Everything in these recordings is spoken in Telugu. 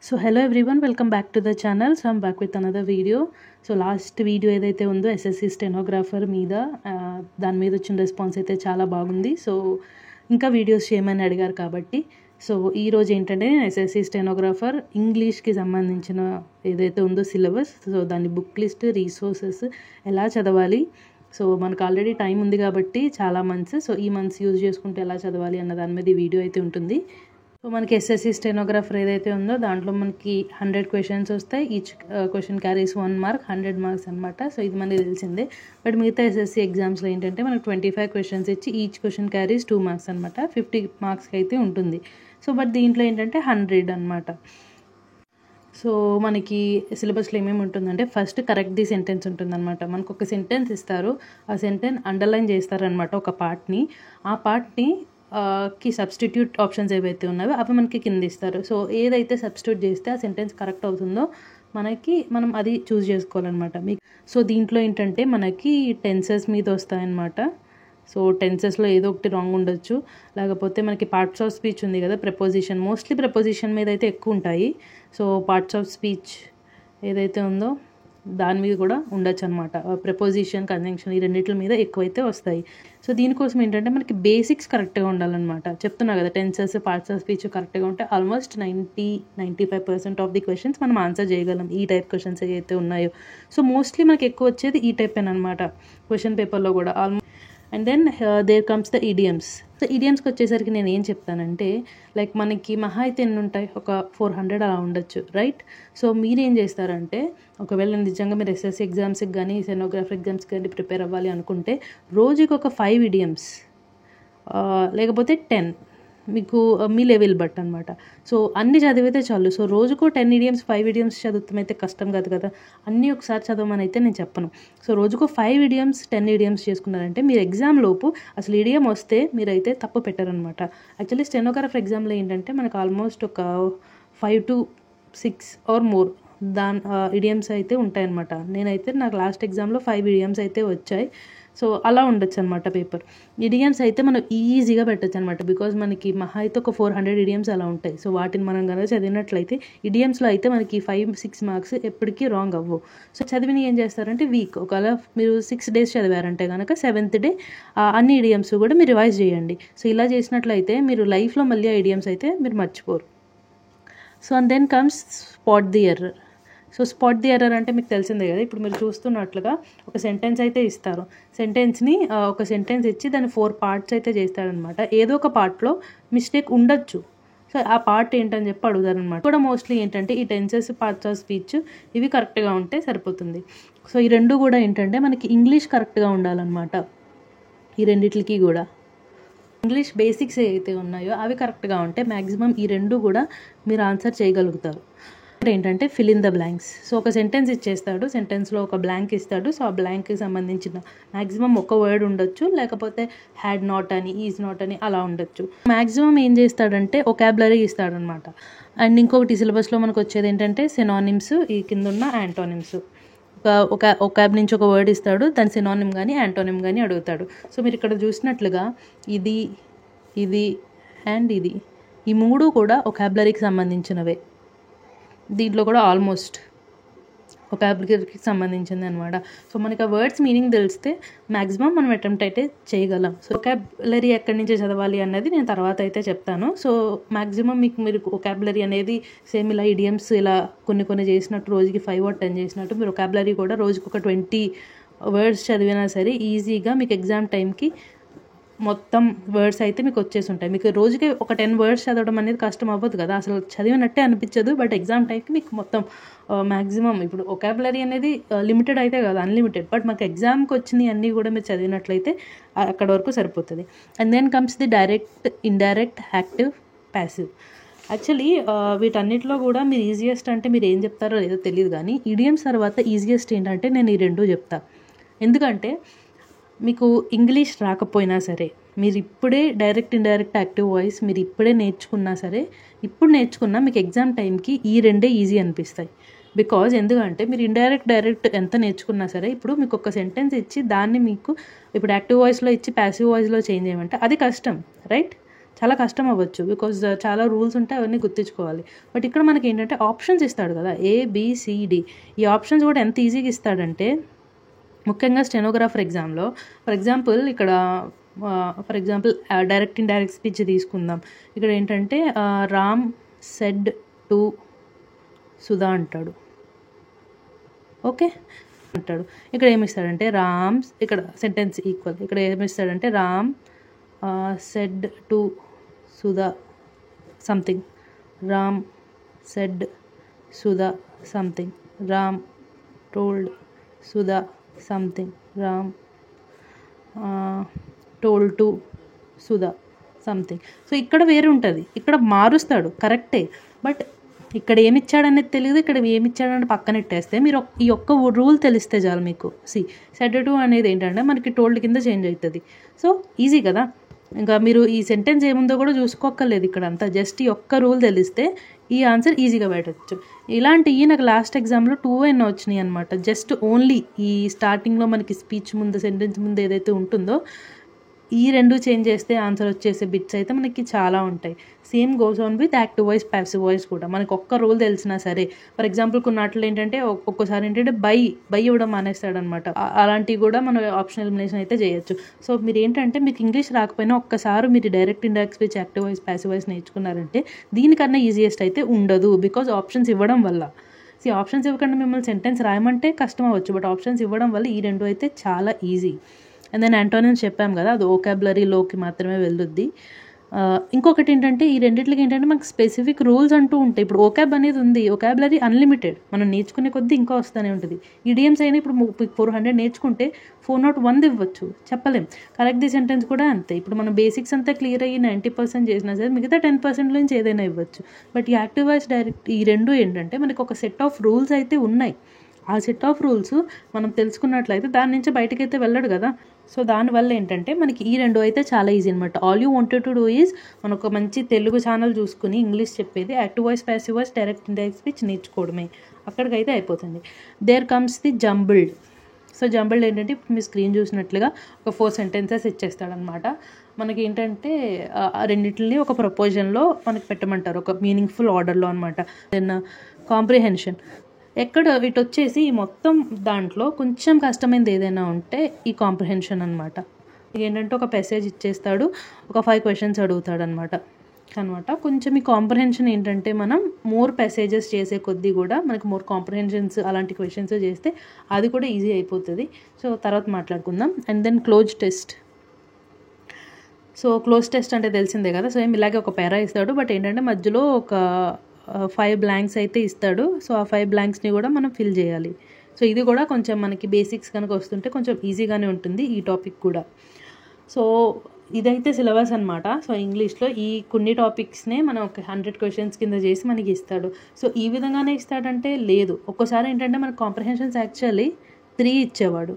So hello everyone, welcome back to the channel. So I'm back with another video. So last video ఏదైతే ఉందో ఎస్ఎస్సి స్టెనోగ్రాఫర్ మీద, దాని మీద వచ్చిన రెస్పాన్స్ అయితే చాలా బాగుంది. సో ఇంకా వీడియోస్ చేయమని అడిగారు కాబట్టి సో ఈరోజు ఏంటంటే నేను ఎస్ఎస్సి స్టెనోగ్రాఫర్ ఇంగ్లీష్కి సంబంధించిన ఏదైతే ఉందో సిలబస్, సో దాని బుక్ లిస్ట్, రీసోర్సెస్, ఎలా చదవాలి, సో మనకు ఆల్రెడీ టైం ఉంది కాబట్టి చాలా మంత్స్, సో ఈ మంత్స్ యూజ్ చేసుకుంటే ఎలా చదవాలి అన్న దాని మీద ఈ వీడియో అయితే ఉంటుంది. సో మనకి ఎస్ఎస్సి స్టెనోగ్రాఫర్ ఏదైతే ఉందో దాంట్లో మనకి 100 క్వశ్చన్స్ వస్తాయి. Each question carries 1 mark, 100 marks అనమాట. సో ఇది మనకి తెలిసిందే. బట్ మిగతా ఎస్ఎస్సి ఎగ్జామ్స్లో ఏంటంటే మనకు 25 క్వశ్చన్స్ ఇచ్చి ఈచ్ క్వశ్చన్ క్యారీస్ 2 మార్క్స్ అనమాట. 50 మార్క్స్కి అయితే ఉంటుంది. సో బట్ దీంట్లో ఏంటంటే 100 అనమాట. సో మనకి సిలబస్లో ఏమేమి ఉంటుందంటే ఫస్ట్ కరెక్ట్ ది సెంటెన్స్ ఉంటుందన్నమాట. మనకు ఒక సెంటెన్స్ ఇస్తారు, ఆ సెంటెన్స్ అండర్లైన్ చేస్తారనమాట ఒక పార్ట్ని. ఆ పార్ట్ని కి సబ్స్టిట్యూట్ ఆప్షన్స్ ఏవైతే ఉన్నాయో అవి మనకి కింద ఇస్తారు. సో ఏదైతే సబ్స్టిట్యూట్ చేస్తే ఆ సెంటెన్స్ కరెక్ట్ అవుతుందో మనం అది చూస్ చేసుకోవాలన్నమాట. సో దీంట్లో ఏంటంటే మనకి టెన్సెస్ మీద వస్తాయన్నమాట. సో టెన్సెస్లో ఏదో ఒకటి రాంగ్ ఉండొచ్చు, లేకపోతే మనకి పార్ట్స్ ఆఫ్ స్పీచ్ ఉంది కదా, ప్రిపోజిషన్, మోస్ట్లీ ప్రిపోజిషన్ మీద అయితే ఎక్కువ ఉంటాయి. సో పార్ట్స్ ఆఫ్ స్పీచ్ ఏదైతే ఉందో దాని మీద కూడా ఉండొచ్చు అనమాట. ప్రిపోజిషన్, కంజంక్షన్, ఈ రెండింటి మీద ఎక్కువైతే వస్తాయి. సో దీనికోసం ఏంటంటే మనకి బేసిక్స్ కరెక్ట్గా ఉండాలన్నమాట. చెప్తున్నా కదా, టెన్సెస్, పార్ట్స్ ఆఫ్ స్పీచ్ కరెక్ట్గా ఉంటే ఆల్మోస్ట్ 90-95% ఆఫ్ ది క్వశ్చన్స్ మనం ఆన్సర్ చేయగలం, ఈ టైప్ క్వశ్చన్స్ ఏవైతే ఉన్నాయో. సో మోస్ట్లీ మనకి ఎక్కువ వచ్చేది ఈ టైప్ అనమాట క్వశ్చన్ పేపర్లో కూడా. And then there comes the idioms. So ఈడియమ్స్కి వచ్చేసరికి నేను ఏం చెప్తానంటే, లైక్ మనకి మహా అయితే ఎన్ని ఉంటాయి, ఒక 400 అలా ఉండొచ్చు, రైట్? సో మీరేం చేస్తారంటే, ఒకవేళ నిజంగా మీరు ఎస్ఎస్సి ఎగ్జామ్స్కి కానీ స్టెనోగ్రాఫర్ ఎగ్జామ్స్కి కానీ ప్రిపేర్ అవ్వాలి అనుకుంటే రోజుకి ఒక 5 ఈడియమ్స్ లేకపోతే 10, మీకు మీ లెవెల్ బట్ అనమాట. సో అన్ని చదివితే చాలు. సో రోజుకు 10 ఈడియమ్స్, 5 ఈడియమ్స్ చదువుతామైతే కష్టం కాదు కదా, అన్నీ ఒకసారి చదవమని అయితే నేను చెప్పను. సో రోజుకు 5 ఈడియమ్స్, 10 ఈడియమ్స్ చేసుకున్నారంటే మీరు ఎగ్జామ్ లోపు అసలు ఈడియం వస్తే మీరైతే తప్పు పెట్టారనమాట. యాక్చువల్లీ స్టెనోగ్రాఫర్ ఎగ్జామ్లో ఏంటంటే మనకు ఆల్మోస్ట్ ఒక 5 to 6 ఆర్ మోర్ ఈడియమ్స్ అయితే ఉంటాయన్నమాట. నేనైతే నాకు లాస్ట్ ఎగ్జామ్లో 5 ఈడియమ్స్ అయితే వచ్చాయి. సో అలా ఉండొచ్చు అనమాట పేపర్. ఈడియమ్స్ అయితే మనం ఈజీగా పెట్టచ్చు అనమాట, బికాజ్ మనకి మహా అయితే ఒక 400 ఈడియమ్స్ అలా ఉంటాయి. సో వాటిని మనం కనుక చదివినట్లయితే ఈడియమ్స్లో అయితే మనకి 5-6 మార్క్స్ ఎప్పటికీ రాంగ్ అవ్వవు. సో చదివిని ఏం చేస్తారంటే ఒకవేళ మీరు 6 days చదివారంటే కనుక 7th day అన్ని ఈడియమ్స్ కూడా మీరు రివైజ్ చేయండి. సో ఇలా చేసినట్లయితే మీరు లైఫ్లో మళ్ళీ ఆ ఈడియమ్స్ అయితే మీరు మర్చిపోరు. So and then comes spot the error. So spot the error అంటే మీకు తెలిసిందే కదా, ఇప్పుడు మీరు చూస్తున్నట్లుగా ఒక సెంటెన్స్ అయితే ఇస్తారు. సెంటెన్స్ని ఒక సెంటెన్స్ ఇచ్చి దాన్ని 4 parts అయితే చేస్తారనమాట. ఏదో ఒక పార్ట్లో మిస్టేక్ ఉండొచ్చు. సో ఆ పార్ట్ ఏంటని చెప్పి అడుగుతారనమాట. కూడా మోస్ట్లీ ఏంటంటే ఈ టెన్సెస్, పార్ట్స్ ఆఫ్ స్పీచ్ ఇవి కరెక్ట్గా ఉంటే సరిపోతుంది. సో ఈ రెండు కూడా ఏంటంటే మనకి ఇంగ్లీష్ కరెక్ట్గా ఉండాలన్నమాట. ఈ రెండిట్లకి కూడా ఇంగ్లీష్ బేసిక్స్ ఏవైతే ఉన్నాయో అవి కరెక్ట్గా ఉంటే మ్యాక్సిమం ఈ రెండు కూడా మీరు ఆన్సర్ చేయగలుగుతారు. ఏంటంటే fill in the blanks. So ఒక సెంటెన్స్ ఇచ్చేస్తాడు, సెంటెన్స్లో ఒక బ్లాంక్ ఇస్తాడు. సో ఆ బ్లాంక్కి సంబంధించిన మ్యాక్సిమం ఒక వర్డ్ ఉండొచ్చు, లేకపోతే హ్యాడ్ నాట్ అని, ఈజ్ నాట్ అని అలా ఉండొచ్చు. మ్యాక్సిమం ఏం చేస్తాడంటే వొకాబులరీ ఇస్తాడనమాట. అండ్ ఇంకొకటి సిలబస్లో మనకు వచ్చేది ఏంటంటే సినానిమ్స్, ఈ కింద ఉన్న యాంటోనిమ్స్. ఒకాబ్ నుంచి ఒక వర్డ్ ఇస్తాడు, దాని సినానిమ్ కానీ యాంటోనిమ్ కానీ అడుగుతాడు. సో మీరు ఇక్కడ చూసినట్లుగా ఇది అండ్ ఇది, ఈ మూడు కూడా వొకాబులరీకి సంబంధించినవే. దీంట్లో కూడా ఆల్మోస్ట్ వొకాబులరీకి సంబంధించింది అనమాట. సో మనకి ఆ వర్డ్స్ మీనింగ్ తెలిస్తే మ్యాక్సిమం మనం అటెంప్ట్ అయితే చేయగలం. సో వొకాబులరీ ఎక్కడి నుంచి చదవాలి అన్నది నేను తర్వాత అయితే చెప్తాను. సో మ్యాక్సిమం మీరు వొకాబులరీ అనేది సేమ్ ఇలా ఇడియమ్స్ ఇలా కొన్ని చేసినట్టు, రోజుకి 5 or 10 చేసినట్టు మీరు వొకాబులరీ కూడా రోజుకి ఒక 20 words చదివినా సరే ఈజీగా మీకు ఎగ్జామ్ టైంకి మొత్తం వర్డ్స్ అయితే మీకు వచ్చేసి ఉంటాయి. మీకు రోజుకి ఒక 10 words చదవడం అనేది కష్టం అవ్వదు కదా, అసలు చదివినట్టే అనిపించదు. బట్ ఎగ్జామ్ టైంకి మీకు మొత్తం మ్యాక్సిమం, ఇప్పుడు వొకాబులరీ అనేది లిమిటెడ్ అయితే కదా, అన్లిమిటెడ్. బట్ మాకు ఎగ్జామ్కి వచ్చినాయి అన్నీ కూడా మీరు చదివినట్లయితే అక్కడ వరకు సరిపోతుంది. And then comes the direct, indirect, active, passive. Actually వీటన్నిటిలో కూడా మీరు ఈజియెస్ట్ అంటే మీరు ఏం చెప్తారో లేదో తెలియదు, కానీ ఈడియమ్స్ తర్వాత ఈజియెస్ట్ ఏంటంటే నేను ఈ రెండు చెప్తా. ఎందుకంటే మీకు ఇంగ్లీష్ రాకపోయినా సరే మీరు ఇప్పుడే డైరెక్ట్, ఇండైరెక్ట్, యాక్టివ్ వాయిస్ మీరు ఇప్పుడే నేర్చుకున్నా సరే, ఇప్పుడు నేర్చుకున్నా మీకు ఎగ్జామ్ టైంకి ఈ రెండే ఈజీ అనిపిస్తాయి. బికాజ్ ఎందుకంటే మీరు ఇండైరెక్ట్, డైరెక్ట్ ఎంత నేర్చుకున్నా సరే ఇప్పుడు మీకు ఒక సెంటెన్స్ ఇచ్చి దాన్ని మీకు ఇప్పుడు యాక్టివ్ వాయిస్లో ఇచ్చి ప్యాసివ్ వాయిస్లో చేంజ్ చేయమంటే అది కష్టం, రైట్? చాలా కష్టం అవ్వచ్చు, బికాజ్ చాలా రూల్స్ ఉంటాయి, అవన్నీ గుర్తించుకోవాలి. బట్ ఇక్కడ మనకి ఏంటంటే ఆప్షన్స్ ఇస్తాడు కదా, ABCD. ఈ ఆప్షన్స్ కూడా ఎంత ఈజీగా ఇస్తాడంటే, ముఖ్యంగా స్టెనోగ్రాఫర్ ఎగ్జామ్లో ఫర్ ఎగ్జాంపుల్ ఇక్కడ డైరెక్ట్ ఇండైరెక్ట్ స్పీచ్ తీసుకుందాం. ఇక్కడ ఏంటంటే రామ్ సెడ్ టు సుధా అంటాడు. ఓకే అంటాడు. ఇక్కడ ఏమిస్తాడంటే ఇక్కడ సెంటెన్స్ ఈక్వల్. ఇక్కడ ఏమిస్తాడంటే Ram said to Sudha something, Ram said Sudha something, Ram told Sudha something, Ram told to Sudha something. So ఇక్కడ వేరే ఉంటుంది, ఇక్కడ మారుస్తాడు కరెక్టే, బట్ ఇక్కడ ఏమిచ్చాడనేది తెలియదు, ఇక్కడ ఏమిచ్చాడని పక్కనెట్టేస్తే మీరు ఈ ఒక్క రూల్ తెలిస్తే చాలు మీకు. సెడ్ టు అనేది ఏంటంటే మనకి టోల్డ్ కింద చేంజ్ అవుతుంది. సో ఈజీ కదా, ఇంకా మీరు ఈ సెంటెన్స్ ఏముందో కూడా చూసుకోక్కర్లేదు ఇక్కడ అంతా, జస్ట్ ఈ ఒక్క రూల్ తెలిస్తే ఈ ఆన్సర్ ఈజీగా పెట్టచ్చు. ఇలాంటివి నాకు లాస్ట్ ఎగ్జామ్లో 2N వచ్చినాయి అనమాట. జస్ట్ ఓన్లీ ఈ స్టార్టింగ్లో మనకి స్పీచ్ ముందు సెంటెన్స్ ముందు ఏదైతే ఉంటుందో ఈ రెండు చేంజ్ చేస్తే ఆన్సర్ వచ్చేసే బిట్స్ అయితే మనకి చాలా ఉంటాయి. Same goes on with active voice passive voice కూడా. మనకి ఒక్క రూల్ తెలిసినా సరే, ఫర్ ఎగ్జాంపుల్ కొన్నాట్లు ఏంటంటే ఒక్కోసారి ఏంటంటే బై ఇవ్వడం మానేస్తాడనమాట. అలాంటివి కూడా మనం ఆప్షన్ ఎలిమినేషన్ అయితే చేయొచ్చు. సో మీరు ఏంటంటే మీకు ఇంగ్లీష్ రాకపోయినా ఒక్కసారి మీరు direct indirect speech active voice passive voice నేర్చుకున్నారంటే దీనికన్నా ఈజియెస్ట్ అయితే ఉండదు, బికాజ్ ఆప్షన్స్ ఇవ్వడం వల్ల. ఆప్షన్స్ ఇవ్వకుండా మిమ్మల్ని సెంటెన్స్ రాయమంటే కష్టం అవ్వచ్చు, బట్ ఆప్షన్స్ ఇవ్వడం వల్ల ఈ రెండు అయితే చాలా ఈజీ. అండ్ దెన్ యాంటోనిమ్స్ చెప్పాం కదా, అది వొకాబులరీలోకి మాత్రమే వెళ్ళుద్ది. ఇంకొకటి ఏంటంటే ఈ రెండిట్లకి ఏంటంటే మనకు స్పెసిఫిక్ రూల్స్ అంటూ ఉంటాయి. ఇప్పుడు వొకాబ్ అనేది ఉంది, వొకాబులరీ అన్లిమిటెడ్, మనం నేర్చుకునే కొద్దీ ఇంకా వస్తూనే ఉంటుంది. ఇడియమ్స్ అయినా ఇప్పుడు 400 నేర్చుకుంటే 401 ఇవ్వచ్చు, చెప్పలేం. కరెక్ట్ ది సెంటెన్స్ కూడా అంతే. ఇప్పుడు మనం బేసిక్స్ అంతా క్లియర్ అయ్యి 90% చేసినా సరే మిగతా 10% నుంచి ఏదైనా ఇవ్వచ్చు. బట్ ఈ యాక్టివ్ వాయిస్ డైరెక్ట్ ఈ రెండు ఏంటంటే మనకి ఒక సెట్ ఆఫ్ రూల్స్ అయితే ఉన్నాయి. ఆ సెట్ ఆఫ్ రూల్స్ మనం తెలుసుకున్నట్లయితే దాని నుంచి బయటకైతే వెళ్ళడు కదా. సో దానివల్ల ఏంటంటే మనకి ఈ రెండు అయితే చాలా ఈజీ అనమాట. All you wanted to do is మనం ఒక మంచి తెలుగు ఛానల్ చూసుకుని ఇంగ్లీష్ చెప్పేది active voice passive voice direct indirect speech నేర్చుకోవడమే, అక్కడికైతే అయిపోతుంది. There comes the jumbled. So jumbled ఏంటంటే ఇప్పుడు మీ స్క్రీన్ చూసినట్లుగా ఒక 4 సెంటెన్సెస్ ఇచ్చేస్తాడనమాట. మనకి ఏంటంటే రెండింటిని ఒక ప్రపోజన్లో మనకి పెట్టమంటారు, ఒక మీనింగ్ఫుల్ ఆర్డర్లో అనమాట. దెన్ కాంప్రిహెన్షన్, ఎక్కడ ఇటు వచ్చేసి మొత్తం దాంట్లో కొంచెం కష్టమైనది ఏదైనా ఉంటే ఈ కాంప్రిహెన్షన్ అనమాట. ఏంటంటే ఒక మెసేజ్ ఇచ్చేస్తాడు, ఒక 5 క్వశ్చన్స్ అడుగుతాడు అనమాట. కొంచెం ఈ కాంప్రిహెన్షన్ ఏంటంటే మనం మోర్ మెసేజెస్ చేసే కొద్దీ కూడా మనకి మోర్ కాంప్రిహెన్షన్స్ అలాంటి క్వశ్చన్స్ చేస్తే అది కూడా ఈజీ అయిపోతుంది. సో తర్వాత మాట్లాడుకుందాం. And then cloze test. So cloze test అంటే తెలిసిందే కదా. సో ఇలాగే ఒక పేరా ఇస్తాడు, బట్ ఏంటంటే మధ్యలో ఒక 5 బ్లాంక్స్ అయితే ఇస్తాడు. సో ఆ 5 బ్లాంక్స్ని కూడా మనం ఫిల్ చేయాలి. సో ఇది కూడా కొంచెం మనకి బేసిక్స్ కనుక వస్తుంటే కొంచెం ఈజీగానే ఉంటుంది ఈ టాపిక్ కూడా. సో ఇదైతే సిలబస్ అనమాట. సో ఇంగ్లీష్లో ఈ కొన్ని టాపిక్స్నే మనం ఒక 100 క్వశ్చన్స్ కింద చేసి మనకి ఇస్తాడు. సో ఈ విధంగానే ఇస్తాడంటే లేదు, ఒక్కోసారి ఏంటంటే మనకు కాంప్రిహెన్షన్స్ యాక్చువల్లీ 3 ఇచ్చేవాడు,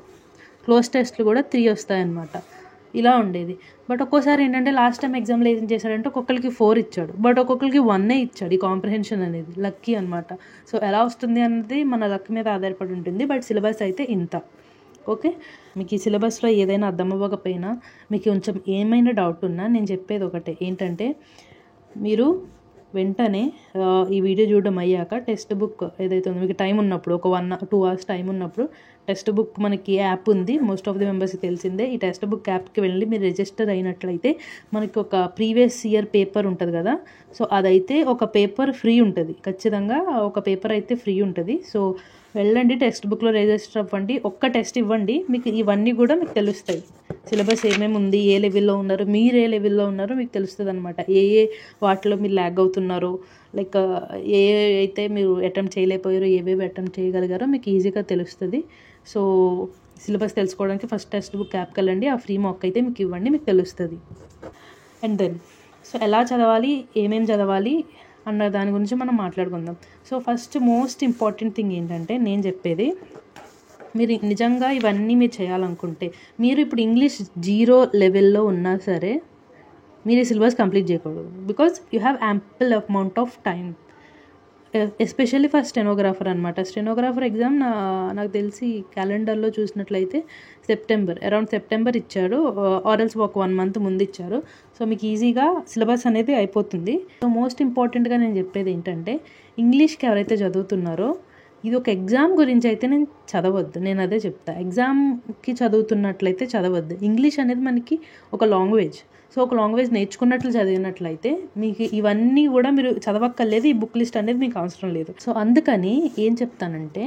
క్లోజ్ టెస్ట్లు కూడా 3 వస్తాయన్నమాట, ఇలా ఉండేది. బట్ ఒక్కోసారి ఏంటంటే లాస్ట్ టైం ఎగ్జామ్లో ఏం చేశాడంటే ఒక్కొక్కరికి 4 ఇచ్చాడు, బట్ ఒక్కొక్కరికి 1 ఇచ్చాడు. ఈ కాంప్రిహెన్షన్ అనేది లక్కీ అనమాట. సో ఎలా వస్తుంది అన్నది మన లక్ మీద ఆధారపడి ఉంటుంది. బట్ సిలబస్ అయితే ఇంత. ఓకే, మీకు ఈ సిలబస్లో ఏదైనా అర్థం అవ్వకపోయినా, మీకు కొంచెం ఏమైనా డౌట్ ఉన్నా నేను చెప్పేది ఒకటే ఏంటంటే, మీరు వెంటనే ఈ వీడియో చూడడం అయ్యాక టెక్స్ట్ బుక్ ఏదైతే ఉందో మీకు టైం ఉన్నప్పుడు, ఒక 1-2 hours టైం ఉన్నప్పుడు టెక్స్ట్ బుక్ మనకి యాప్ ఉంది, మోస్ట్ ఆఫ్ ది మెంబర్స్కి తెలిసిందే. ఈ టెక్స్ట్ బుక్ యాప్కి వెళ్ళి మీరు రిజిస్టర్ అయినట్లయితే మనకి ఒక ప్రీవియస్ ఇయర్ పేపర్ ఉంటుంది కదా, సో అదైతే ఒక పేపర్ ఫ్రీ ఉంటుంది, ఖచ్చితంగా ఒక పేపర్ అయితే ఫ్రీ ఉంటుంది. సో వెళ్ళండి, టెక్స్ట్ బుక్లో రిజిస్టర్ అవ్వండి, ఒక్క టెస్ట్ ఇవ్వండి, మీకు ఇవన్నీ కూడా మీకు తెలుస్తాయి. సిలబస్ ఏమేమి ఉంది, ఏ లెవెల్లో ఉన్నారు, మీరు ఏ లెవెల్లో ఉన్నారో మీకు తెలుస్తుంది అనమాట. ఏ వాటిలో మీరు ల్యాగ్ అవుతున్నారో, లైక్ ఏ అయితే మీరు అటెంప్ట్ చేయలేకపోయారో, ఏవేవి అటెంప్ట్ చేయగలిగారో మీకు ఈజీగా తెలుస్తుంది. సో సిలబస్ తెలుసుకోవడానికి ఫస్ట్ టెక్స్ట్ బుక్ యాప్కి వెళ్ళండి, ఆ ఫ్రీ మాక్ అయితే మీకు ఇవ్వండి, మీకు తెలుస్తుంది. అండ్ దెన్ సో ఎలా చదవాలి, ఏమేమి చదవాలి అన్న దాని గురించి మనం మాట్లాడుకుందాం. So first most important thing ఏంటంటే నేను చెప్పేది, మీరు నిజంగా ఇవన్నీ మీరు చేయాలనుకుంటే, మీరు ఇప్పుడు ఇంగ్లీష్ 0 లెవెల్లో ఉన్నా సరే మీరు ఈ సిలబస్ కంప్లీట్ చేయకూడదు, because you have ample amount of time. Especially for stenographer అనమాట. స్టెనోగ్రాఫర్ ఎగ్జామ్ నాకు తెలిసి క్యాలెండర్లో చూసినట్లయితే అరౌండ్ సెప్టెంబర్ ఇచ్చాడు, ఆర్ఎల్స్ ఒక 1 month ముందు ఇచ్చారు. సో మీకు ఈజీగా సిలబస్ అనేది అయిపోతుంది. సో మోస్ట్ ఇంపార్టెంట్గా నేను చెప్పేది ఏంటంటే, ఇంగ్లీష్కి ఎవరైతే చదువుతున్నారో ఇది ఒక ఎగ్జామ్ గురించి అయితే నేను చదవద్దు, నేను అదే చెప్తా. ఎగ్జామ్కి చదువుతున్నట్లయితే చదవద్దు. ఇంగ్లీష్ అనేది మనకి ఒక లాంగ్వేజ్. సో ఒక లాంగ్వేజ్ నేర్చుకున్నట్లు చదివినట్లయితే మీకు ఇవన్నీ కూడా మీరు చదవక్కర్లేదు, ఈ బుక్ లిస్ట్ అనేది మీకు అవసరం లేదు. సో అందుకని ఏం చెప్తానంటే,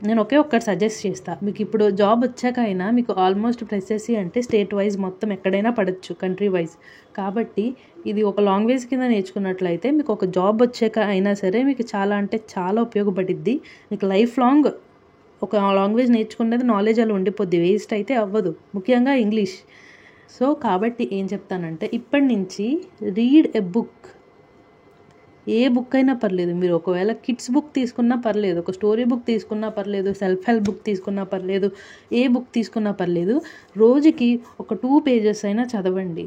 నేను ఒక్కటి సజెస్ట్ చేస్తాను. మీకు ఇప్పుడు జాబ్ వచ్చాక అయినా మీకు ఆల్మోస్ట్ ఎస్ఎస్సి అంటే స్టేట్ వైజ్ మొత్తం ఎక్కడైనా పడవచ్చు, కంట్రీ వైజ్. కాబట్టి ఇది ఒక లాంగ్వేజ్ కింద నేర్చుకున్నట్లయితే మీకు ఒక జాబ్ వచ్చాక అయినా సరే మీకు చాలా అంటే చాలా ఉపయోగపడిద్ది. మీకు లైఫ్ లాంగ్ ఒక లాంగ్వేజ్ నేర్చుకునేది నాలెడ్జ్ అలా ఉండిపోద్ది, వేస్ట్ అయితే అవ్వదు, ముఖ్యంగా ఇంగ్లీష్. సో కాబట్టి ఏం చెప్తానంటే, ఇప్పటి నుంచి read a book. A book అయినా పర్లేదు, మీరు ఒకవేళ కిడ్స్ బుక్ తీసుకున్నా పర్లేదు, ఒక స్టోరీ బుక్ తీసుకున్నా పర్లేదు, సెల్ఫ్ హెల్ప్ బుక్ తీసుకున్నా పర్లేదు, ఏ బుక్ తీసుకున్నా పర్లేదు, రోజుకి ఒక 2 pages అయినా చదవండి.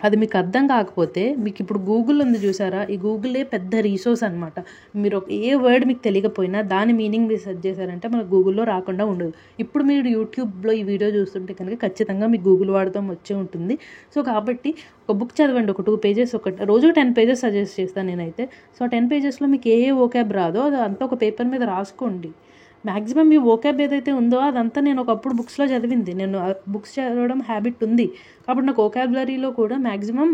అది మీకు అర్థం కాకపోతే మీకు ఇప్పుడు గూగుల్ ఉంది చూసారా, ఈ గూగులే పెద్ద రీసోర్స్ అనమాట. మీరు ఏ వర్డ్ మీకు తెలియకపోయినా దాని మీనింగ్ మీరు సెర్చ్ చేశారంటే మనకు గూగుల్లో రాకుండా ఉండదు. ఇప్పుడు మీరు యూట్యూబ్లో ఈ వీడియో చూస్తుంటే కనుక ఖచ్చితంగా మీకు గూగుల్ వాడతాం వచ్చే ఉంటుంది. సో కాబట్టి ఒక బుక్ చదవండి, ఒక 2 pages, రోజు 10 pages సజెస్ట్ చేస్తాను నేనైతే. సో 10 pagesలో మీకు ఏ వోకాబ్ రాదో అదంతా ఒక పేపర్ మీద రాసుకోండి. మ్యాక్సిమం మీ వోకాబ్ ఏదైతే ఉందో అదంతా నేను ఒకప్పుడు బుక్స్లో చదివింది. నేను బుక్స్ చదవడం హ్యాబిట్ ఉంది కాబట్టి నాకు వోకాబులరీలో కూడా మ్యాక్సిమం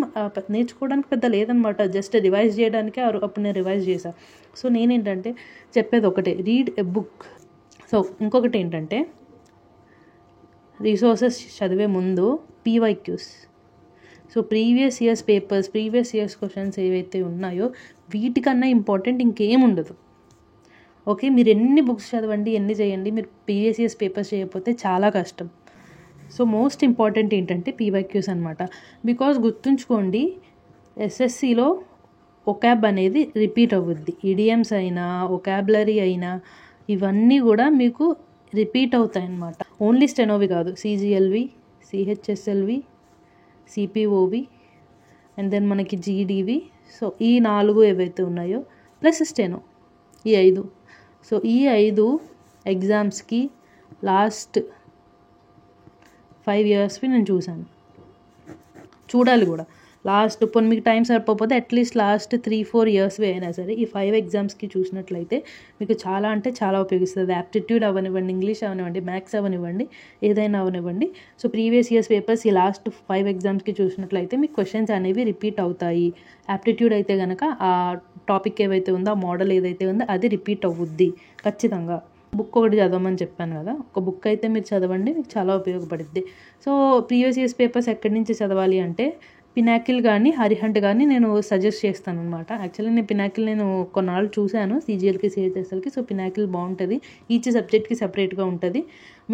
నేర్చుకోవడానికి పెద్ద లేదనమాట, జస్ట్ రివైజ్ చేయడానికే అప్పుడు నేను రివైజ్ చేశాను. సో నేనేంటంటే చెప్పేది ఒకటే, రీడ్ ఎ బుక్. సో ఇంకొకటి ఏంటంటే, రిసోర్సెస్ చదివే ముందు PYQs. So previous years papers, previous years questions ఏవైతే ఉన్నాయో వీటికన్నా ఇంపార్టెంట్ ఇంకేం ఉండదు. ఓకే, మీరు ఎన్ని బుక్స్ చదవండి, ఎన్ని చేయండి, మీరు ప్రీవియస్ ఇయర్స్ పేపర్స్ చేయకపోతే చాలా కష్టం. సో మోస్ట్ ఇంపార్టెంట్ ఏంటంటే PYQs అనమాట. బికాజ్ గుర్తుంచుకోండి, ఎస్ఎస్సిలో వొకాబ్ అనేది రిపీట్ అవ్వుద్ది. ఇడియమ్స్ అయినా వొకాబులరీ అయినా ఇవన్నీ కూడా మీకు రిపీట్ అవుతాయి అన్నమాట. ఓన్లీ స్టెనోవి కాదు, CGLV, CHSLV, CPOV and then మనకి GDV. సో ఈ 4 ఏవైతే ఉన్నాయో ప్లస్ స్టెనో, ఈ 5. సో ఈ 5 ఎగ్జామ్స్కి లాస్ట్ 5 yearsవి నేను చూశాను, చూడాలి కూడా. లాస్ట్ ఇప్పుడు మీకు టైం సరిపోతే అట్లీస్ట్ లాస్ట్ 3-4 yearsవి అయినా సరే ఈ 5 ఎగ్జామ్స్కి చూసినట్లయితే మీకు చాలా అంటే చాలా ఉపయోగిస్తుంది. యాప్టిట్యూడ్ అవనివ్వండి, ఇంగ్లీష్ అవనివ్వండి, మ్యాథ్స్ అవనివ్వండి, ఏదైనా అవనివ్వండి. సో ప్రీవియస్ ఇయర్స్ పేపర్స్ ఈ లాస్ట్ 5 ఎగ్జామ్స్కి చూసినట్లయితే మీకు క్వశ్చన్స్ అనేవి రిపీట్ అవుతాయి. యాప్టిట్యూడ్ అయితే కనుక ఆ టాపిక్ ఏవైతే ఉందో, ఆ మోడల్ ఏదైతే ఉందో అది రిపీట్ అవ్వుద్ది ఖచ్చితంగా. బుక్ ఒకటి చదవమని చెప్పాను కదా, ఒక బుక్ అయితే మీరు చదవండి, మీకు చాలా ఉపయోగపడుద్ది. సో ప్రీవియస్ ఇయర్స్ పేపర్స్ ఎక్కడి నుంచి చదవాలి అంటే, పినాకిల్ కానీ అరిహంట్ కానీ నేను సజెస్ట్ చేస్తాను అనమాట. యాక్చువల్లీ నేను పినాకిల్ నేను కొన్నాళ్ళు చూశాను, CGLకి CHSLకి. సో పినాకిల్ బాగుంటుంది, ఈచ్ సబ్జెక్ట్కి సపరేట్గా ఉంటుంది.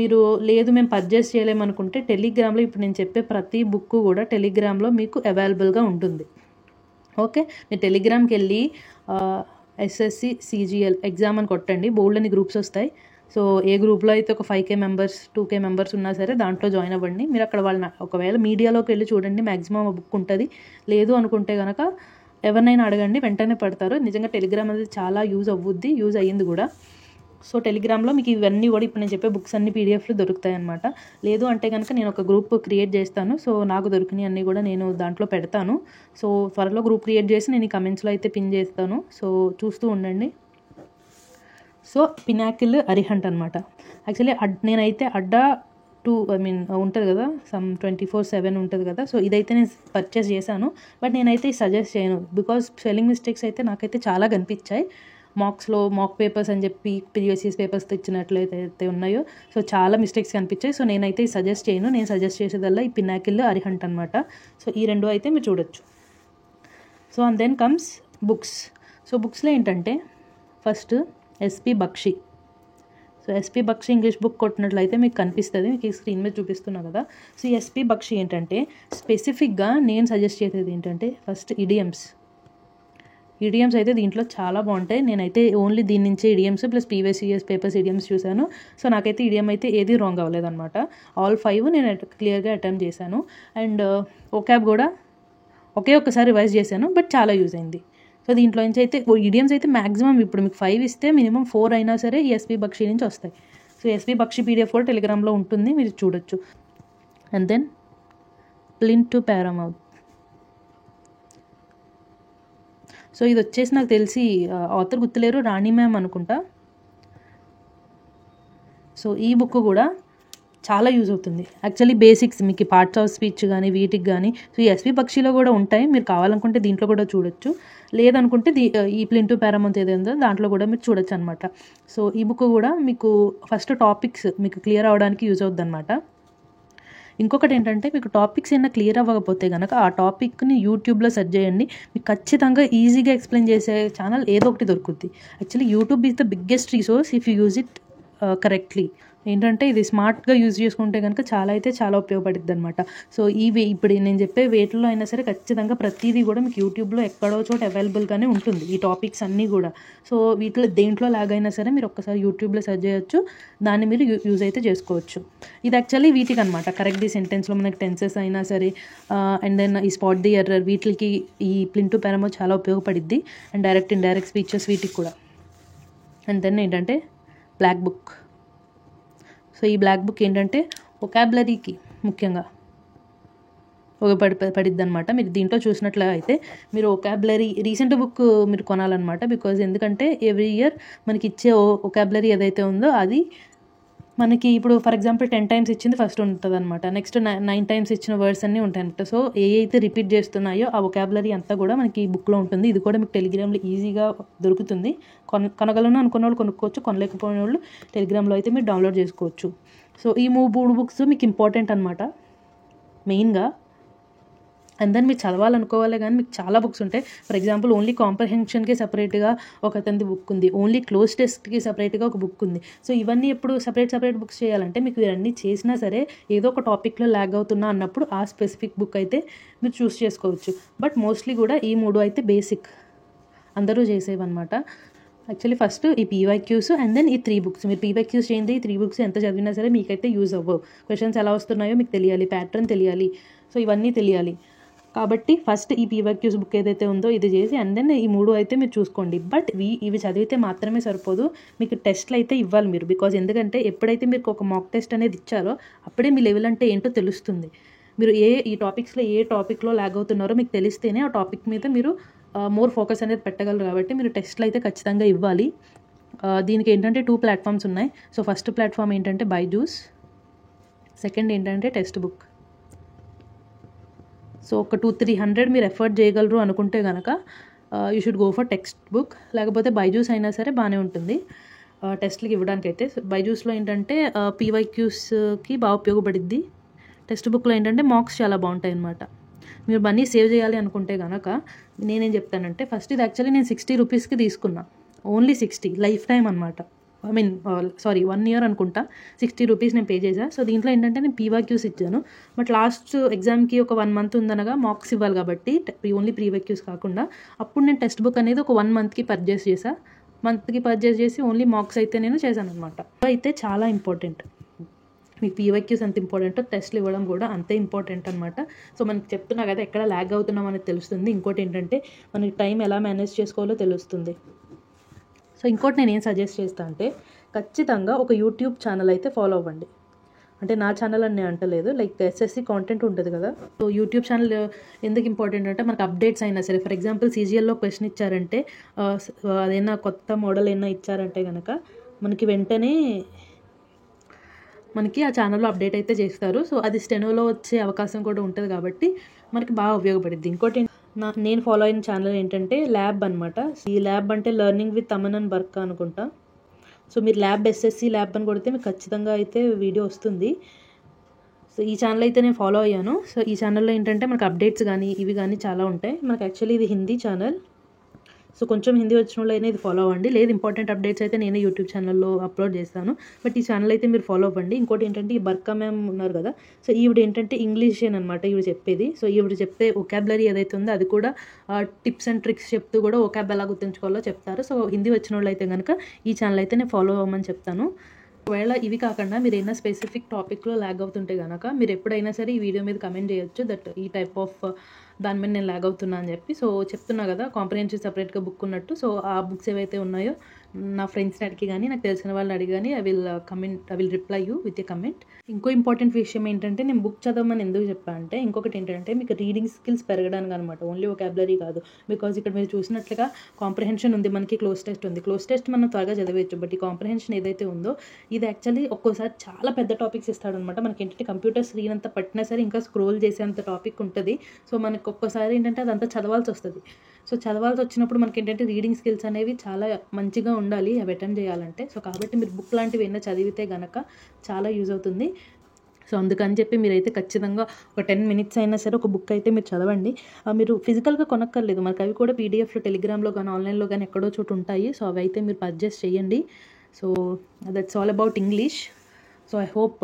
మీరు లేదు మేము పర్చేస్ చేయలేమనుకుంటే టెలిగ్రామ్లో ఇప్పుడు నేను చెప్పే ప్రతి బుక్ కూడా టెలిగ్రామ్లో మీకు అవైలబుల్గా ఉంటుంది. ఓకే, మీరు టెలిగ్రామ్కి వెళ్ళి SSC CGL ఎగ్జామ్ అని కొట్టండి, బోల్డ్ అని గ్రూప్స్ వస్తాయి. సో ఏ గ్రూప్లో అయితే ఒక 5K members 2K members ఉన్నా సరే దాంట్లో జాయిన్ అవ్వండి. మీరు అక్కడ వాళ్ళని ఒకవేళ మీడియాలోకి వెళ్ళి చూడండి, మ్యాక్సిమం ఆ బుక్ ఉంటుంది. లేదు అనుకుంటే కనుక ఎవరినైనా అడగండి, వెంటనే పడతారు. నిజంగా టెలిగ్రామ్ అనేది చాలా యూజ్ అయ్యింది కూడా. సో టెలిగ్రామ్లో మీకు ఇవన్నీ కూడా ఇప్పుడు నేను చెప్పే బుక్స్ అన్ని PDFలు దొరుకుతాయి అనమాట. లేదు అంటే కనుక నేను ఒక గ్రూప్ క్రియేట్ చేస్తాను. సో నాకు దొరికినవి అన్నీ కూడా నేను దాంట్లో పెడతాను. సో త్వరలో గ్రూప్ క్రియేట్ చేసి నేను ఈ కమెంట్స్లో అయితే పిన్ చేస్తాను. సో చూస్తూ ఉండండి. సో పినాకిల్ అరిహంట్ అనమాట. యాక్చువల్లీ నేనైతే అడ్డా 2 ఉంటుంది కదా, సమ్ 24/7 ఉంటుంది కదా. సో ఇదైతే నేను పర్చేస్ చేశాను, బట్ నేనైతే సజెస్ట్ చేయను. బికాజ్ స్పెల్లింగ్ మిస్టేక్స్ అయితే నాకైతే చాలా కనిపించాయి. మాక్ పేపర్స్ అని చెప్పి ప్రీవియస్ ఇయర్స్ పేపర్స్ తెచ్చినట్లయితే ఉన్నాయో సో చాలా మిస్టేక్స్ కనిపించాయి. సో నేనైతే సజెస్ట్ చేయను. నేను సజెస్ట్ చేసేదల్లా ఈ పినాకిల్ అరిహంట్ అనమాట. సో ఈ 2 అయితే మీరు చూడొచ్చు. So and then comes books. So బుక్స్లో ఏంటంటే first SP Bakshi. So SP Bakshi English book కొట్టినట్లయితే మీకు కనిపిస్తుంది, మీకు ఈ స్క్రీన్ మీద చూపిస్తున్నా కదా. సో ఈ SP బక్షి ఏంటంటే స్పెసిఫిక్గా నేను సజెస్ట్ చేసేది ఏంటంటే ఫస్ట్ ఇడియమ్స్ అయితే దీంట్లో చాలా బాగుంటాయి. నేనైతే ఓన్లీ దీని నుంచే idioms plus previous years papers idioms చూశాను. సో నాకైతే ఇడియం అయితే ఏది రాంగ్ అవ్వలేదన్నమాట. ఆల్ 5 నేను క్లియర్గా అటెంప్ట్ చేశాను. అండ్ వొకాబ్ కూడా ఒక్కసారి రివైజ్ చేశాను, బట్ చాలా యూజ్ అయింది. సో దీంట్లో నుంచి అయితే ఈడియమ్స్ అయితే మ్యాక్సిమం ఇప్పుడు మీకు 5 ఇస్తే మినిమం 4 అయినా సరే ఈ ఎస్వి బక్షి నుంచి వస్తాయి. సో ఎస్వి బక్షి పీడిఎఫ్ కూడా టెలిగ్రామ్లో ఉంటుంది, మీరు చూడొచ్చు. And then plinth to paramount. So ఇది వచ్చేసి నాకు తెలిసి ఆథర్ గుర్తులేరు, రాణి మ్యామ్ అనుకుంటా. సో ఈ బుక్ కూడా చాలా యూజ్ అవుతుంది. యాక్చువల్లీ బేసిక్స్ మీకు పార్ట్స్ ఆఫ్ స్పీచ్ కానీ వీటికి కానీ సో ఈ ఎస్వి బక్షిలో కూడా ఉంటాయి, మీరు కావాలనుకుంటే దీంట్లో కూడా చూడొచ్చు. లేదనుకుంటే ఈ ప్లింట్ టు పారామౌత్ ఏదైందో దాంట్లో కూడా మీరు చూడొచ్చు అనమాట. సో ఈ బుక్ కూడా మీకు ఫస్ట్ టాపిక్స్ మీకు క్లియర్ అవ్వడానికి యూజ్ అవుతుంది అనమాట. ఇంకొకటి ఏంటంటే మీకు టాపిక్స్ ఏమైనా క్లియర్ అవ్వకపోతే కనుక ఆ టాపిక్ని యూట్యూబ్లో సెర్చ్ చేయండి, మీకు ఖచ్చితంగా ఈజీగా ఎక్స్ప్లెయిన్ చేసే ఛానల్ ఏదో ఒకటి దొరుకుద్ది. Actually YouTube is the biggest resource if you use it correctly. ఏంటంటే ఇది స్మార్ట్గా యూజ్ చేసుకుంటే కనుక చాలా ఉపయోగపడుద్ది అనమాట. సో ఇప్పుడు నేను చెప్పే వేటిలో అయినా సరే ఖచ్చితంగా ప్రతిదీ కూడా మీకు యూట్యూబ్లో ఎక్కడో చోట అవైలబుల్గానే ఉంటుంది, ఈ టాపిక్స్ అన్నీ కూడా. సో వీటిలో దేంట్లో లాగైనా సరే మీరు ఒక్కసారి యూట్యూబ్లో సెర్చ్ చేయొచ్చు, దాన్ని మీరు యూజ్ అయితే చేసుకోవచ్చు. ఇది యాక్చువల్లీ వీటికి అనమాట, కరెక్ట్ ది సెంటెన్స్లో మనకి టెన్సెస్ అయినా సరే అండ్ దెన్ ఈ స్పాట్ ది ఎర్రర్ వీటికి ఈ ప్లింట్ టు పారామౌత్ చాలా ఉపయోగపడిద్ది. అండ్ డైరెక్ట్ ఇండైరెక్ట్ స్పీచెస్ వీటికి కూడా. అండ్ దెన్ ఏంటంటే బ్లాక్ బుక్. సో ఈ బ్లాక్ బుక్ ఏంటంటే వొకాబులరీకి ముఖ్యంగా పడిద్ది అనమాట. మీరు దీంట్లో చూసినట్లయితే మీరు వొకాబులరీ రీసెంట్ బుక్ మీరు కొనాలన్నమాట. బికాజ్ ఎందుకంటే ఎవ్రీ ఇయర్ మనకి ఇచ్చే వొకాబులరీ ఏదైతే ఉందో అది మనకి ఇప్పుడు ఫర్ ఎగ్జాంపుల్ 10 times ఇచ్చింది ఫస్ట్ ఉంటుంది అనమాట, నెక్స్ట్ 9 times ఇచ్చిన వర్డ్స్ అన్నీ ఉంటాయి అనమాట. సో అయితే రిపీట్ చేస్తున్నాయో ఆ వొకాబులరీ అంతా కూడా మనకి ఈ బుక్లో ఉంటుంది. ఇది కూడా మీకు టెలిగ్రామ్లో ఈజీగా దొరుకుతుంది. కొనగలను అనుకున్న వాళ్ళు కొనుక్కోవచ్చు, కొనలేకపోయిన వాళ్ళు టెలిగ్రామ్లో అయితే మీరు డౌన్లోడ్ చేసుకోవచ్చు. సో ఈ 3 బుక్స్ మీకు ఇంపార్టెంట్ అనమాట మెయిన్గా. అండ్ దెన్ మీరు చదవాలనుకోవాలి కానీ మీకు చాలా బుక్స్ ఉంటాయి. ఫర్ ఎగ్జాంపుల్ ఓన్లీ కాంప్రహెన్షన్కి సపరేట్గా ఒక అతనిది బుక్ ఉంది, ఓన్లీ క్లోజ్ టెస్ట్కి సపరేట్గా ఒక బుక్ ఉంది. సో ఇవన్నీ ఎప్పుడు సపరేట్ బుక్స్ చేయాలంటే మీకు ఇవన్నీ చేసినా సరే ఏదో ఒక టాపిక్లో ల్యాగ్ అవుతున్నా అన్నప్పుడు ఆ స్పెసిఫిక్ బుక్ అయితే మీరు చూస్ చేసుకోవచ్చు. బట్ మోస్ట్లీ కూడా ఈ 3 అయితే బేసిక్ అందరూ చేసేవన్నమాట. యాక్చువల్లీ ఫస్ట్ ఈ పీవైక్యూస్ అండ్ దెన్ ఈ 3 books. మీరు పీవైక్యూస్ చేయండి, ఈ 3 books ఎంత చదివినా సరే మీకైతే యూజ్ అవ్వవు. క్వశ్చన్స్ ఎలా వస్తున్నాయో మీకు తెలియాలి, ప్యాటర్న్ తెలియాలి, సో ఇవన్నీ తెలియాలి. కాబట్టి ఫస్ట్ ఈ పీవైక్యూస్ బుక్ ఏదైతే ఉందో ఇది చేసి అండ్ దెన్ ఈ 3 అయితే మీరు చూసుకోండి. బట్ ఇవి చదివితే మాత్రమే సరిపోదు, మీకు టెస్ట్లు అయితే ఇవ్వాలి మీరు. బికాజ్ ఎందుకంటే ఎప్పుడైతే మీకు ఒక మాక్ టెస్ట్ అనేది ఇచ్చారో అప్పుడే మీ లెవెల్ అంటే ఏంటో తెలుస్తుంది. మీరు ఈ టాపిక్స్లో ఏ టాపిక్లో ల్యాగ్ అవుతున్నారో మీకు తెలిస్తేనే ఆ టాపిక్ మీద మీరు మోర్ ఫోకస్ అనేది పెట్టగలరు. కాబట్టి మీరు టెస్ట్లు అయితే ఖచ్చితంగా ఇవ్వాలి. దీనికి ఏంటంటే 2 platforms ఉన్నాయి. సో ఫస్ట్ ప్లాట్ఫామ్ ఏంటంటే బైజూస్, సెకండ్ ఏంటంటే టెక్స్ట్ బుక్. సో ఒక 200-300 మీరు ఎఫర్ట్ చేయగలరు అనుకుంటే కనుక you should go for text book, లేకపోతే బైజూస్ అయినా సరే బాగానే ఉంటుంది టెస్ట్లకి ఇవ్వడానికైతే. బైజూస్లో ఏంటంటే పీవైక్యూస్కి బాగా ఉపయోగపడిద్ది, టెక్స్ట్ బుక్లో ఏంటంటే మార్క్స్ చాలా బాగుంటాయి అన్నమాట. మీరు మనీ సేవ్ చేయాలి అనుకుంటే కనుక నేనేం చెప్తానంటే ఫస్ట్ ఇది యాక్చువల్లీ నేను 60 rupeesకి తీసుకున్నా, ఓన్లీ 60 లైఫ్ టైం అనమాట. 1 year అనుకుంటా 60 rupees నేను పే చేశాను. సో దీంట్లో ఏంటంటే నేను పీవైక్యూస్ ఇచ్చాను, బట్ లాస్ట్ ఎగ్జామ్కి ఒక 1 month ఉందనగా మార్క్స్ ఇవ్వాలి కాబట్టి ఓన్లీ పీవైక్యూస్ కాకుండా అప్పుడు నేను టెక్స్ట్ బుక్ అనేది ఒక 1 monthకి పర్చేస్ చేశాను. పర్చేస్ చేసి ఓన్లీ మార్క్స్ అయితే నేను చేశాను అనమాట. అయితే చాలా ఇంపార్టెంట్, మీకు పీవైక్యూస్ ఎంత ఇంపార్టెంటో టెస్ట్లు ఇవ్వడం కూడా అంతే ఇంపార్టెంట్ అనమాట. సో మనకి చెప్తున్నా కదా ఎక్కడ ల్యాగ్ అవుతున్నాం అనేది తెలుస్తుంది. ఇంకోటి ఏంటంటే మనకి టైం ఎలా మేనేజ్ చేసుకోవాలో తెలుస్తుంది. సో ఇంకోటి నేను ఏం సజెస్ట్ చేస్తాను అంటే ఖచ్చితంగా ఒక యూట్యూబ్ ఛానల్ అయితే ఫాలో అవ్వండి. అంటే నా ఛానల్ అని నేను అంటలేదు, లైక్ ఎస్ఎస్సి కాంటెంట్ ఉంటుంది కదా. సో యూట్యూబ్ ఛానల్ ఎందుకు ఇంపార్టెంట్ అంటే మనకు అప్డేట్స్ అయినా సరే, ఫర్ ఎగ్జాంపుల్ సీజీఎల్లో క్వశ్చన్ ఇచ్చారంటే అదైనా కొత్త మోడల్ అయినా ఇచ్చారంటే కనుక మనకి వెంటనే మనకి ఆ ఛానల్లో అప్డేట్ అయితే చేస్తారు. సో అది స్టెనోలో వచ్చే అవకాశం కూడా ఉంటుంది కాబట్టి మనకి బాగా ఉపయోగపడుద్ది. ఇంకోటి నేను ఫాలో అయిన ఛానల్ ఏంటంటే ల్యాబ్ అనమాట. ఈ ల్యాబ్ అంటే learning with Aman and Barkha అనుకుంటా. సో మీరు ల్యాబ్ ఎస్ఎస్సి ల్యాబ్ అని కొడితే మీకు ఖచ్చితంగా అయితే వీడియో వస్తుంది. సో ఈ ఛానల్ అయితే నేను ఫాలో అయ్యాను. సో ఈ ఛానల్లో ఏంటంటే మనకు అప్డేట్స్ కానీ ఇవి కానీ చాలా ఉంటాయి. మనకు యాక్చువల్లీ ఇది హిందీ ఛానల్, సో కొంచెం హిందీ వచ్చిన వాళ్ళు అయినా ఇది ఫాలో అవ్వండి. లేదు ఇంపార్టెంట్ అప్డేట్స్ అయితే నేనే యూట్యూబ్ ఛానల్లో అప్లోడ్ చేస్తాను, బట్ ఈ ఛానల్ అయితే మీరు ఫాలో అవ్వండి. ఇంకోటి ఏంటంటే ఈ బర్కా మ్యామ్ ఉన్నారు కదా, సో ఈవిడ ఏంటంటే ఇంగ్లీష్ అనమాట ఈవిడ చెప్పేది. సో ఈవిడ చెప్పే వొకాబులరీ ఏదైతే ఉందో అది కూడా టిప్స్ అండ్ ట్రిక్స్ చెప్తూ కూడా వొకాబ్ ఎలా గుర్తుంచుకోవాలో చెప్తారు. సో హిందీ వచ్చిన వాళ్ళు అయితే కనుక ఈ ఛానల్ అయితే నేను ఫాలో అవ్వమని చెప్తాను. ఒకవేళ ఇవి కాకుండా మీరు ఏదైనా స్పెసిఫిక్ టాపిక్లో ల్యాగ్ అవుతుంటే కనుక మీరు ఎప్పుడైనా సరే ఈ వీడియో మీద కమెంట్ చేయొచ్చు దట్ ఈ టైప్ ఆఫ్ దాని మీద నేను లాగ్ అవుతున్నా అని చెప్పి. సో చెప్తున్నా కదా కాంప్రహెన్సివ్ సపరేట్గా బుక్ ఉన్నట్టు. సో ఆ బుక్స్ ఏవైతే ఉన్నాయో నా ఫ్రెండ్స్ని అడిగి కానీ నాకు తెలిసిన వాళ్ళని అడిగి కానీ I will reply you with a comment. ఇంకో ఇంపార్టెంట్ విషయం ఏంటంటే నేను బుక్ చదవమని ఎందుకు చెప్పా అంటే ఇంకొకటి ఏంటంటే మీకు రీడింగ్ స్కిల్స్ పెరగడానికి అనమాట, ఓన్లీ వొకాబులరీ కాదు. బికాజ్ ఇక్కడ మీరు చూసినట్లుగా కాంప్రహెన్షన్ ఉంది, మనకి క్లోజ్ టెస్ట్ ఉంది. క్లోజ్ టెస్ట్ మనం త్వరగా చదివేయచ్చు, బట్ ఈ కాంప్రహెన్షన్ ఏదైతే ఉందో ఇది యాక్చువల్లీ ఒక్కోసారి చాలా పెద్ద టాపిక్స్ ఇస్తాడనమాట. మనకి ఏంటంటే కంప్యూటర్ స్క్రీన్ అంతా పట్టినా సరే ఇంకా స్క్రోల్ చేసేంత టాపిక్ ఉంటుంది. సో మనకు ఒక్కోసారి ఏంటంటే అదంతా చదవాల్సి వస్తుంది. సో చదవాల్సి వచ్చినప్పుడు మనకి ఏంటంటే రీడింగ్ స్కిల్స్ అనేవి చాలా మంచిగా ఉండాలి అవి అటెండ్ చేయాలంటే. సో కాబట్టి మీరు బుక్ లాంటివి ఏమైనా చదివితే కనుక చాలా యూజ్ అవుతుంది. సో అందుకని చెప్పి మీరైతే ఖచ్చితంగా ఒక 10 minutes అయినా సరే ఒక బుక్ అయితే మీరు చదవండి. మీరు ఫిజికల్గా కొనక్కర్లేదు, మనకు అవి కూడా పీడిఎఫ్లో టెలిగ్రామ్లో కానీ ఆన్లైన్లో కానీ ఎక్కడో చోటు ఉంటాయి. సో అవి అయితే మీరు పర్చేస్ చేయండి. So that's all about English. So I hope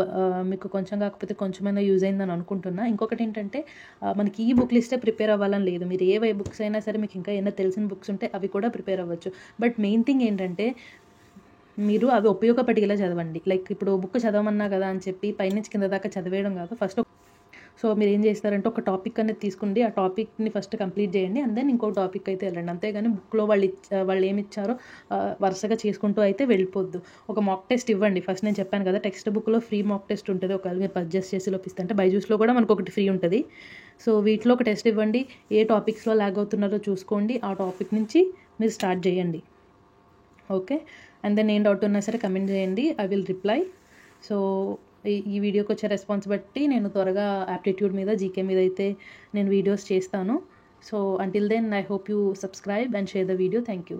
మీకు కొంచెం కాకపోతే కొంచెమైనా యూజ్ అయిందని అనుకుంటున్నా. ఇంకొకటి ఏంటంటే మనకి ఈ బుక్ లిస్టే ప్రిపేర్ అవ్వాలని లేదు, మీరు ఏ బుక్స్ అయినా సరే మీకు ఇంకా ఏమైనా తెలిసిన బుక్స్ ఉంటే అవి కూడా ప్రిపేర్ అవ్వచ్చు. బట్ మెయిన్ థింగ్ ఏంటంటే మీరు అవి ఉపయోగపడేలా చదవండి. లైక్ ఇప్పుడు బుక్ చదవమన్నా కదా అని చెప్పి పైనుంచి కింద దాకా చదివేయడం కాదు. ఫస్ట్ సో మీరు ఏం చేస్తారంటే ఒక టాపిక్ అనేది తీసుకోండి, ఆ టాపిక్ని ఫస్ట్ కంప్లీట్ చేయండి, అండ్ దెన్ ఇంకో టాపిక్ అయితే వెళ్ళండి. అంతేగాని బుక్లో వాళ్ళు ఏమి ఇచ్చారో వరుసగా చేసుకుంటూ అయితే వెళ్ళిపోద్దు. ఒక మాక్ టెస్ట్ ఇవ్వండి ఫస్ట్. నేను చెప్పాను కదా టెక్స్ట్ బుక్లో ఫ్రీ మాక్ టెస్ట్ ఉంటుంది, ఒకవేళ మీరు పర్చేస్ చేసి లోపిస్తే. అంటే బైజూస్లో కూడా మనకు ఒకటి ఫ్రీ ఉంటుంది. సో వీటిలో ఒక టెస్ట్ ఇవ్వండి, ఏ టాపిక్స్లో లాగ్ అవుతున్నారో చూసుకోండి, ఆ టాపిక్ నుంచి మీరు స్టార్ట్ చేయండి. ఓకే, అండ్ దెన్ ఏం డౌట్ ఉన్నా సరే కమెంట్ చేయండి, ఐ విల్ రిప్లై. సో ఈ వీడియోకి వచ్చే రెస్పాన్స్ బట్టి నేను త్వరగా యాప్టిట్యూడ్ మీద జీకే మీద అయితే నేను వీడియోస్ చేస్తాను. So until then I hope you subscribe and share the video. Thank you.